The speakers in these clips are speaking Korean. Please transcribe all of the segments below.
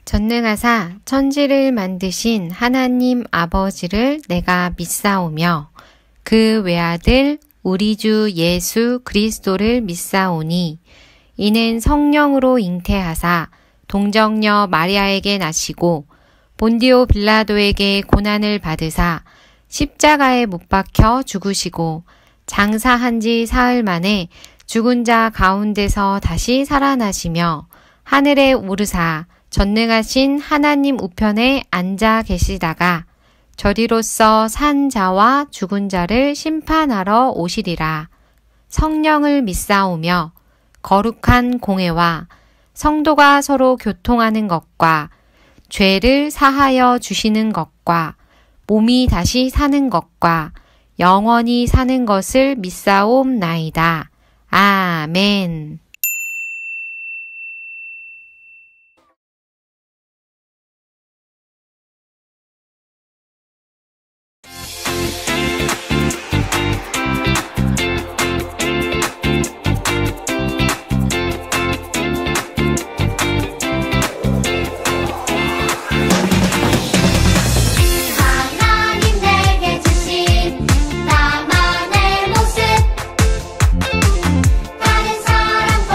전능하사 천지를 만드신 하나님 아버지를 내가 믿사오며 그 외아들 우리 주 예수 그리스도를 믿사오니 이는 성령으로 잉태하사 동정녀 마리아에게 나시고 본디오 빌라도에게 고난을 받으사 십자가에 못 박혀 죽으시고 장사한 지 사흘 만에 죽은 자 가운데서 다시 살아나시며 하늘에 오르사 전능하신 하나님 우편에 앉아 계시다가 저리로서 산 자와 죽은 자를 심판하러 오시리라. 성령을 믿사오며 거룩한 공회와 성도가 서로 교통하는 것과 죄를 사하여 주시는 것과 몸이 다시 사는 것과 영원히 사는 것을 믿사옵나이다. 아멘. 다른 사람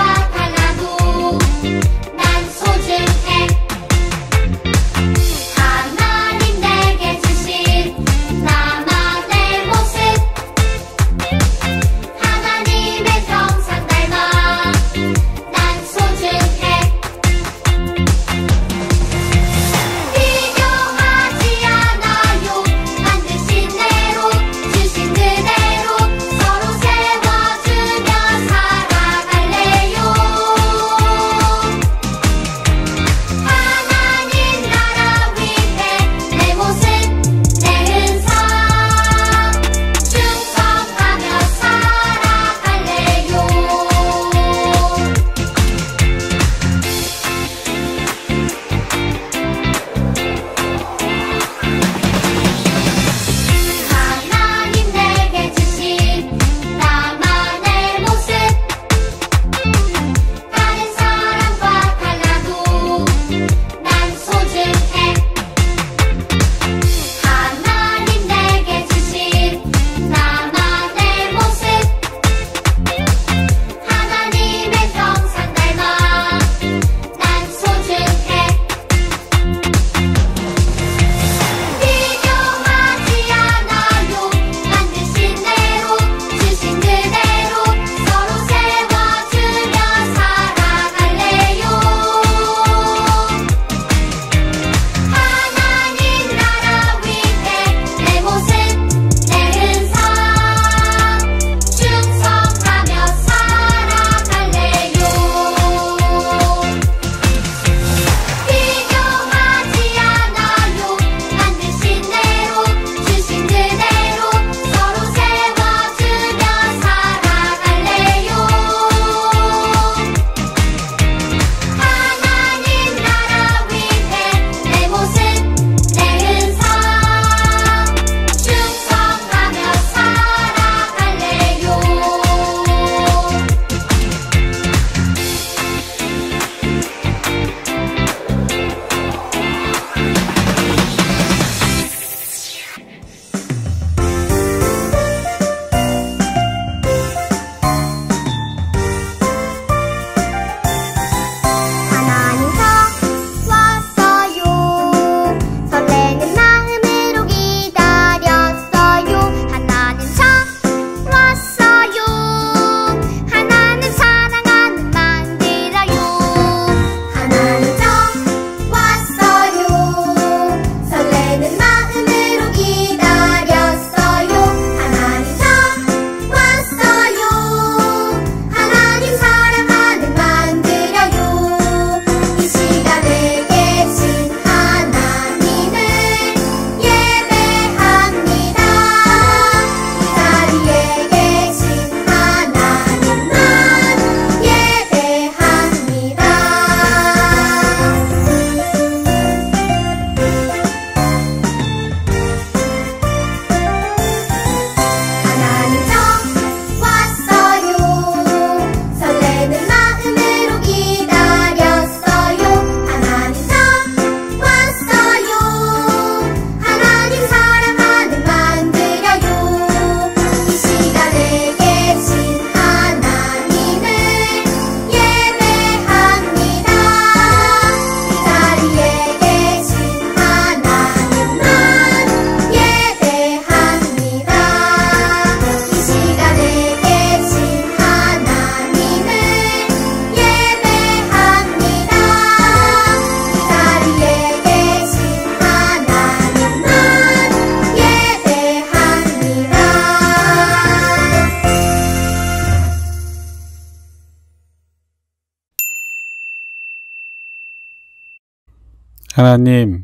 하나님,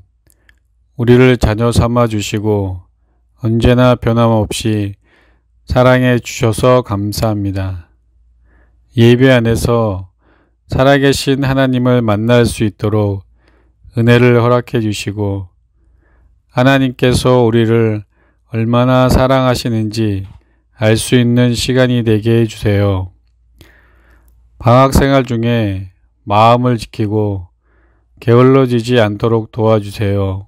우리를 자녀 삼아 주시고 언제나 변함없이 사랑해 주셔서 감사합니다. 예배 안에서 살아계신 하나님을 만날 수 있도록 은혜를 허락해 주시고 하나님께서 우리를 얼마나 사랑하시는지 알 수 있는 시간이 되게 해주세요. 방학생활 중에 마음을 지키고 게을러지지 않도록 도와주세요.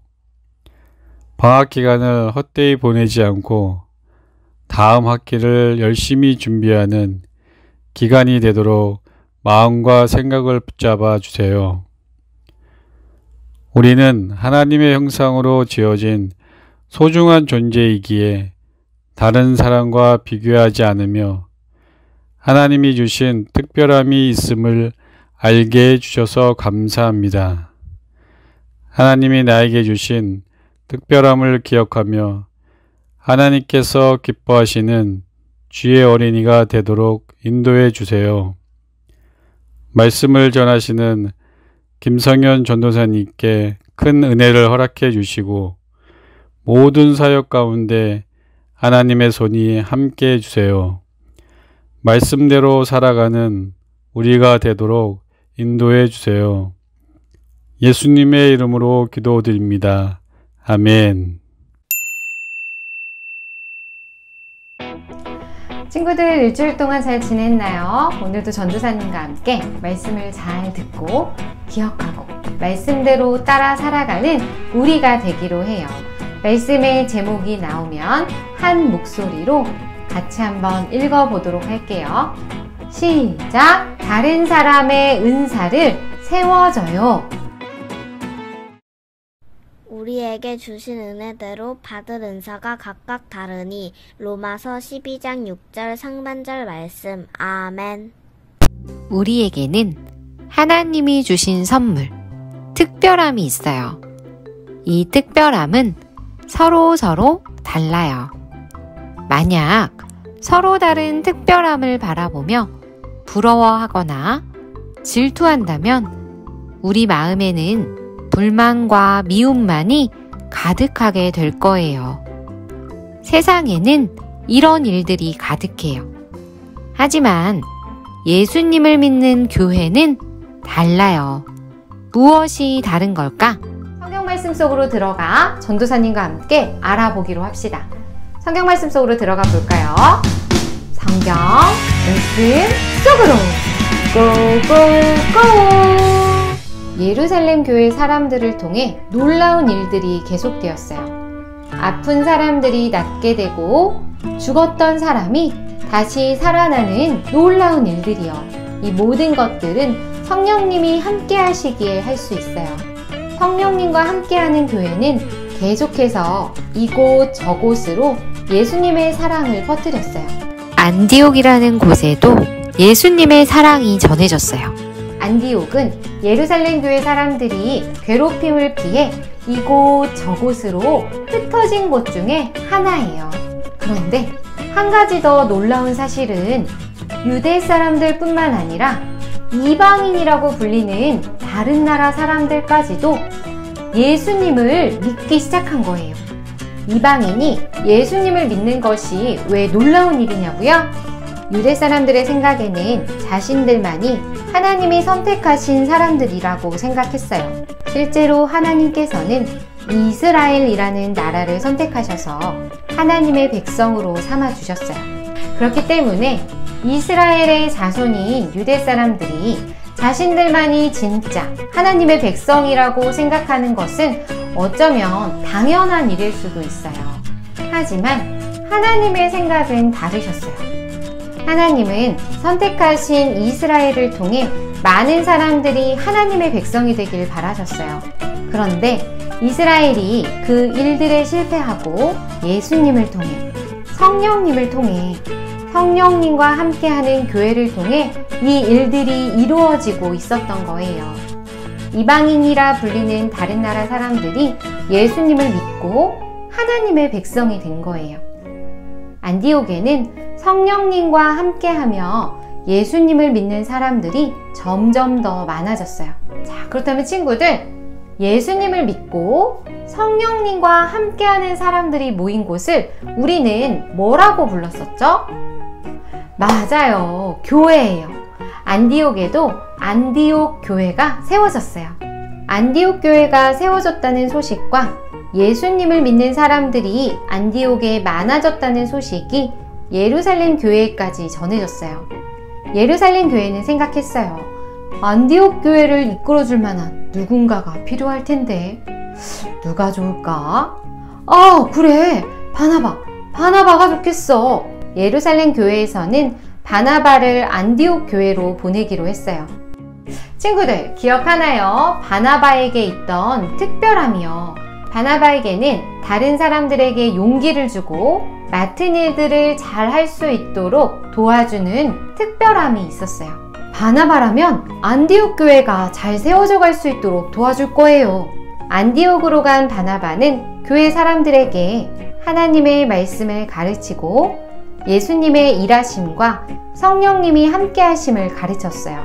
방학 기간을 헛되이 보내지 않고 다음 학기를 열심히 준비하는 기간이 되도록 마음과 생각을 붙잡아 주세요. 우리는 하나님의 형상으로 지어진 소중한 존재이기에 다른 사람과 비교하지 않으며 하나님이 주신 특별함이 있음을 알게 해주셔서 감사합니다. 하나님이 나에게 주신 특별함을 기억하며 하나님께서 기뻐하시는 주의 어린이가 되도록 인도해 주세요. 말씀을 전하시는 김성현 전도사님께 큰 은혜를 허락해 주시고 모든 사역 가운데 하나님의 손이 함께 해주세요. 말씀대로 살아가는 우리가 되도록 인도해 주세요. 예수님의 이름으로 기도드립니다. 아멘. 친구들 일주일 동안 잘 지냈나요? 오늘도 전도사님과 함께 말씀을 잘 듣고 기억하고 말씀대로 따라 살아가는 우리가 되기로 해요. 말씀의 제목이 나오면 한 목소리로 같이 한번 읽어보도록 할게요. 시작! 다른 사람의 은사를 세워줘요. 우리에게 주신 은혜대로 받을 은사가 각각 다르니 로마서 12장 6절 상반절 말씀. 아멘. 우리에게는 하나님이 주신 선물, 특별함이 있어요. 이 특별함은 서로 달라요. 만약 서로 다른 특별함을 바라보며 부러워하거나 질투한다면 우리 마음에는 불만과 미움만이 가득하게 될 거예요. 세상에는 이런 일들이 가득해요. 하지만 예수님을 믿는 교회는 달라요. 무엇이 다른 걸까? 성경 말씀 속으로 들어가 전도사님과 함께 알아보기로 합시다. 성경 말씀 속으로 들어가 볼까요? 성경 말씀 속으로 고고고! 예루살렘 교회 사람들을 통해 놀라운 일들이 계속되었어요. 아픈 사람들이 낫게 되고 죽었던 사람이 다시 살아나는 놀라운 일들이요. 이 모든 것들은 성령님이 함께 하시기에 할 수 있어요. 성령님과 함께하는 교회는 계속해서 이곳 저곳으로 예수님의 사랑을 퍼뜨렸어요. 안디옥이라는 곳에도 예수님의 사랑이 전해졌어요. 안디옥은 예루살렘 교회 사람들이 괴롭힘을 피해 이곳 저곳으로 흩어진 곳 중에 하나예요. 그런데 한 가지 더 놀라운 사실은 유대 사람들 뿐만 아니라 이방인이라고 불리는 다른 나라 사람들까지도 예수님을 믿기 시작한 거예요. 이방인이 예수님을 믿는 것이 왜 놀라운 일이냐고요? 유대 사람들의 생각에는 자신들만이 하나님이 선택하신 사람들이라고 생각했어요. 실제로 하나님께서는 이스라엘이라는 나라를 선택하셔서 하나님의 백성으로 삼아주셨어요. 그렇기 때문에 이스라엘의 자손인 유대 사람들이 자신들만이 진짜 하나님의 백성이라고 생각하는 것은 어쩌면 당연한 일일 수도 있어요. 하지만 하나님의 생각은 다르셨어요. 하나님은 선택하신 이스라엘을 통해 많은 사람들이 하나님의 백성이 되길 바라셨어요. 그런데 이스라엘이 그 일들에 실패하고 예수님을 통해 성령님을 통해 성령님과 함께하는 교회를 통해 이 일들이 이루어지고 있었던 거예요. 이방인이라 불리는 다른 나라 사람들이 예수님을 믿고 하나님의 백성이 된 거예요. 안디옥에는 성령님과 함께하며 예수님을 믿는 사람들이 점점 더 많아졌어요. 자, 그렇다면 친구들, 예수님을 믿고 성령님과 함께하는 사람들이 모인 곳을 우리는 뭐라고 불렀었죠? 맞아요. 교회예요. 안디옥에도 안디옥 교회가 세워졌어요. 안디옥 교회가 세워졌다는 소식과 예수님을 믿는 사람들이 안디옥에 많아졌다는 소식이 예루살렘 교회까지 전해졌어요. 예루살렘 교회는 생각했어요. 안디옥 교회를 이끌어줄 만한 누군가가 필요할 텐데 누가 좋을까? 그래! 바나바가 좋겠어. 예루살렘 교회에서는 바나바를 안디옥 교회로 보내기로 했어요. 친구들 기억하나요? 바나바에게 있던 특별함이요. 바나바에게는 다른 사람들에게 용기를 주고 맡은 일들을 잘 할 수 있도록 도와주는 특별함이 있었어요. 바나바라면 안디옥 교회가 잘 세워져 갈 수 있도록 도와줄 거예요. 안디옥으로 간 바나바는 교회 사람들에게 하나님의 말씀을 가르치고 예수님의 일하심과 성령님이 함께 하심을 가르쳤어요.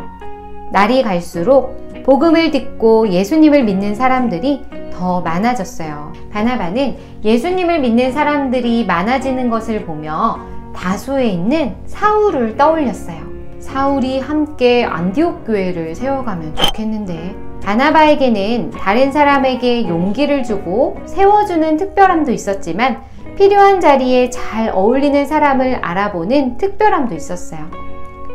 날이 갈수록 복음을 듣고 예수님을 믿는 사람들이 더 많아졌어요. 바나바는 예수님을 믿는 사람들이 많아지는 것을 보며 다소에 있는 사울을 떠올렸어요. 사울이 함께 안디옥 교회를 세워가면 좋겠는데 바나바에게는 다른 사람에게 용기를 주고 세워주는 특별함도 있었지만 필요한 자리에 잘 어울리는 사람을 알아보는 특별함도 있었어요.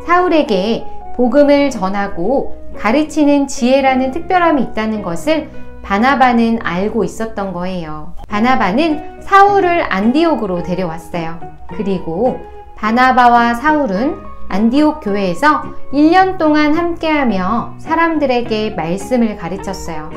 사울에게 복음을 전하고 가르치는 지혜라는 특별함이 있다는 것을 바나바는 알고 있었던 거예요. 바나바는 사울을 안디옥으로 데려왔어요. 그리고 바나바와 사울은 안디옥 교회에서 1년 동안 함께하며 사람들에게 말씀을 가르쳤어요.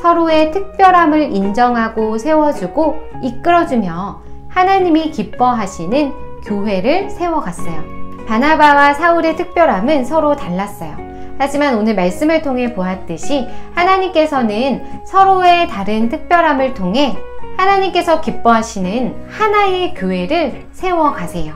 서로의 특별함을 인정하고 세워주고 이끌어주며 하나님이 기뻐하시는 교회를 세워갔어요. 바나바와 사울의 특별함은 서로 달랐어요. 하지만 오늘 말씀을 통해 보았듯이 하나님께서는 서로의 다른 특별함을 통해 하나님께서 기뻐하시는 하나의 교회를 세워가세요.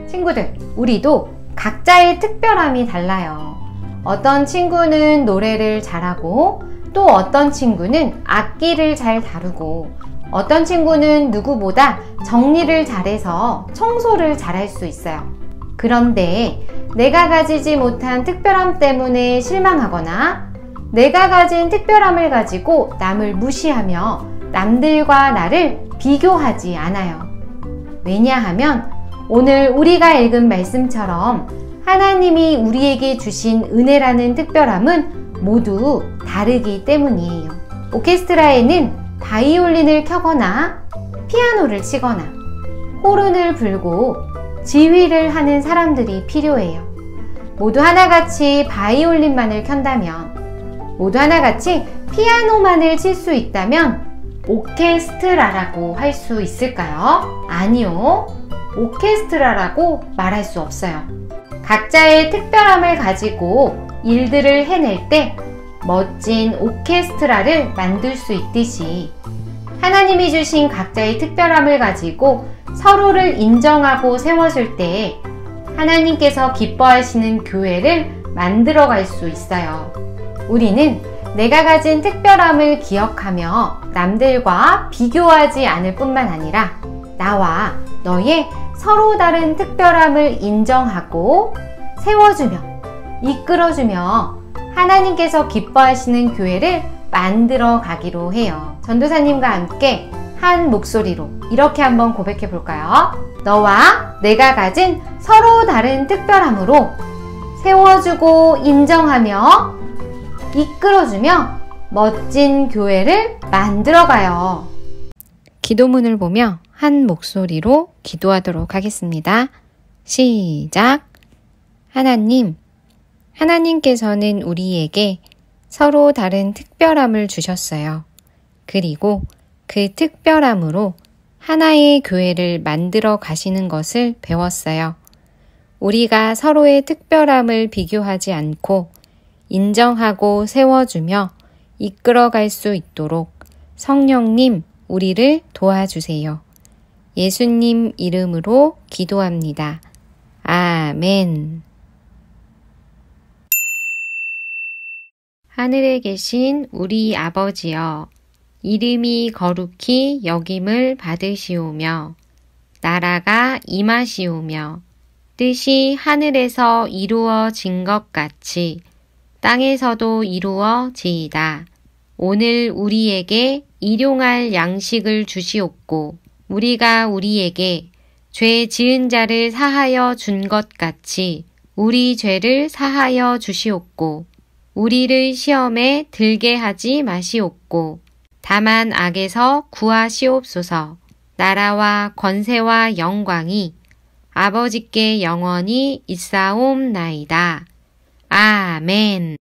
친구들, 우리도 각자의 특별함이 달라요. 어떤 친구는 노래를 잘하고 또 어떤 친구는 악기를 잘 다루고 어떤 친구는 누구보다 정리를 잘해서 청소를 잘할 수 있어요. 그런데 내가 가지지 못한 특별함 때문에 실망하거나 내가 가진 특별함을 가지고 남을 무시하며 남들과 나를 비교하지 않아요. 왜냐하면 오늘 우리가 읽은 말씀처럼 하나님이 우리에게 주신 은혜라는 특별함은 모두 다르기 때문이에요. 오케스트라에는 바이올린을 켜거나 피아노를 치거나 호른을 불고 지휘를 하는 사람들이 필요해요. 모두 하나같이 바이올린만을 켠다면, 모두 하나같이 피아노만을 칠 수 있다면 오케스트라라고 할 수 있을까요? 아니요. 오케스트라라고 말할 수 없어요. 각자의 특별함을 가지고 일들을 해낼 때 멋진 오케스트라를 만들 수 있듯이 하나님이 주신 각자의 특별함을 가지고 서로를 인정하고 세워줄 때 하나님께서 기뻐하시는 교회를 만들어 갈 수 있어요. 우리는 내가 가진 특별함을 기억하며 남들과 비교하지 않을 뿐만 아니라 나와 너의 서로 다른 특별함을 인정하고 세워주며 이끌어주며 하나님께서 기뻐하시는 교회를 만들어 가기로 해요. 전도사님과 함께 한 목소리로 이렇게 한번 고백해 볼까요? 너와 내가 가진 서로 다른 특별함으로 세워주고 인정하며 이끌어주며 멋진 교회를 만들어가요. 기도문을 보며 한 목소리로 기도하도록 하겠습니다. 시작! 하나님께서는 우리에게 서로 다른 특별함을 주셨어요. 그리고 그 특별함으로 하나의 교회를 만들어 가시는 것을 배웠어요. 우리가 서로의 특별함을 비교하지 않고 인정하고 세워주며 이끌어갈 수 있도록 성령님, 우리를 도와주세요. 예수님 이름으로 기도합니다. 아멘. 하늘에 계신 우리 아버지여, 이름이 거룩히 여김을 받으시오며, 나라가 임하시오며, 뜻이 하늘에서 이루어진 것 같이 땅에서도 이루어지이다. 오늘 우리에게 일용할 양식을 주시옵고, 우리가 우리에게 죄 지은 자를 사하여 준 것 같이 우리 죄를 사하여 주시옵고, 우리를 시험에 들게 하지 마시옵고, 다만 악에서 구하시옵소서. 나라와 권세와 영광이 아버지께 영원히 있사옵나이다. 아멘.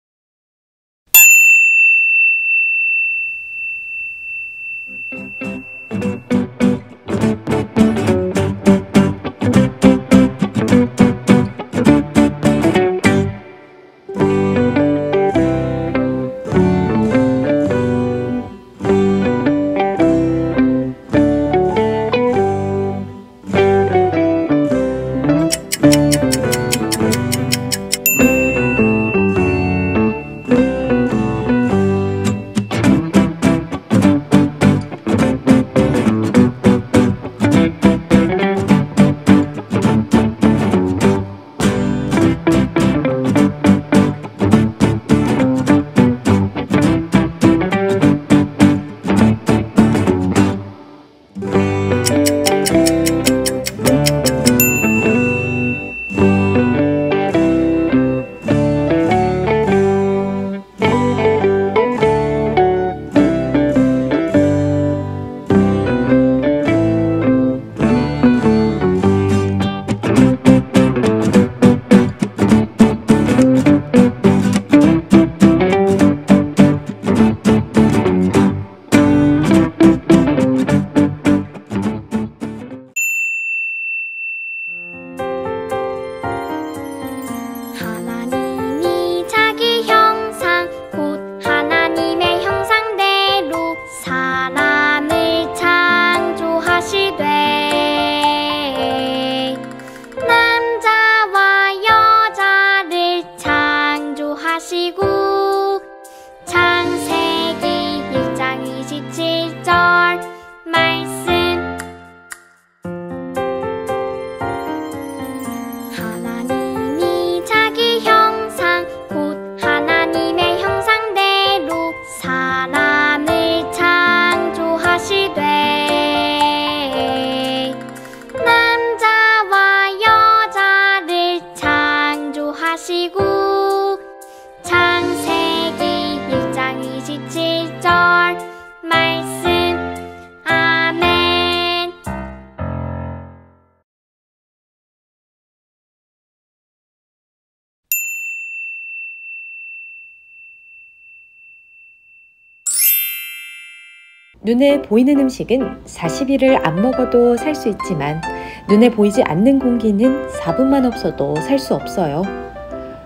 눈에 보이는 음식은 40일을 안 먹어도 살 수 있지만 눈에 보이지 않는 공기는 4분만 없어도 살 수 없어요.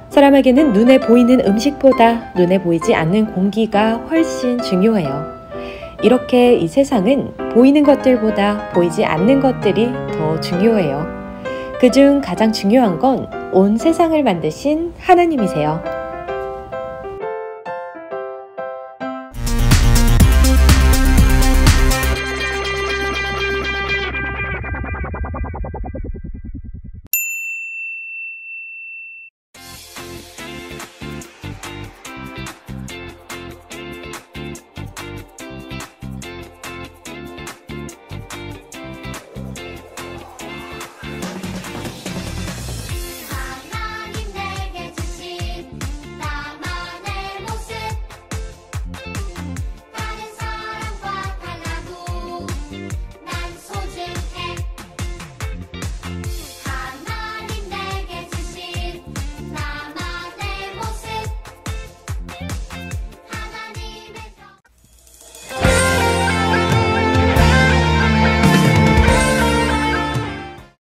사람에게는 눈에 보이는 음식보다 눈에 보이지 않는 공기가 훨씬 중요해요. 이렇게 이 세상은 보이는 것들보다 보이지 않는 것들이 더 중요해요. 그중 가장 중요한 건 온 세상을 만드신 하나님이세요.